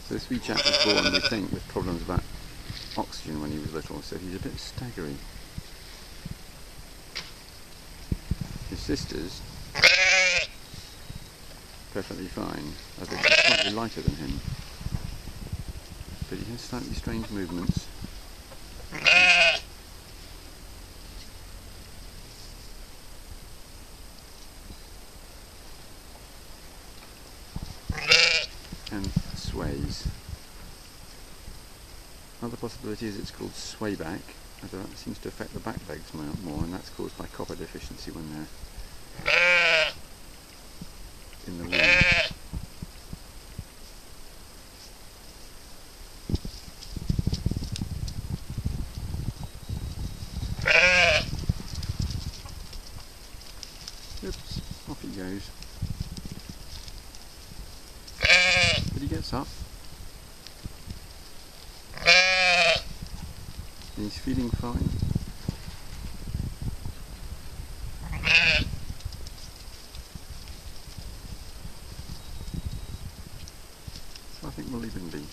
So this wee chap was born, we think, with problems about oxygen when he was little, so he's a bit staggery. His sisters, perfectly fine, although she's slightly lighter than him. But he has slightly strange movements. And sways. Another possibility is it's called swayback, although that seems to affect the back legs more, and that's caused by copper deficiency when they're in the womb. Oops, off he goes. But he gets up. And he's feeling fine. So I think we'll leave him be.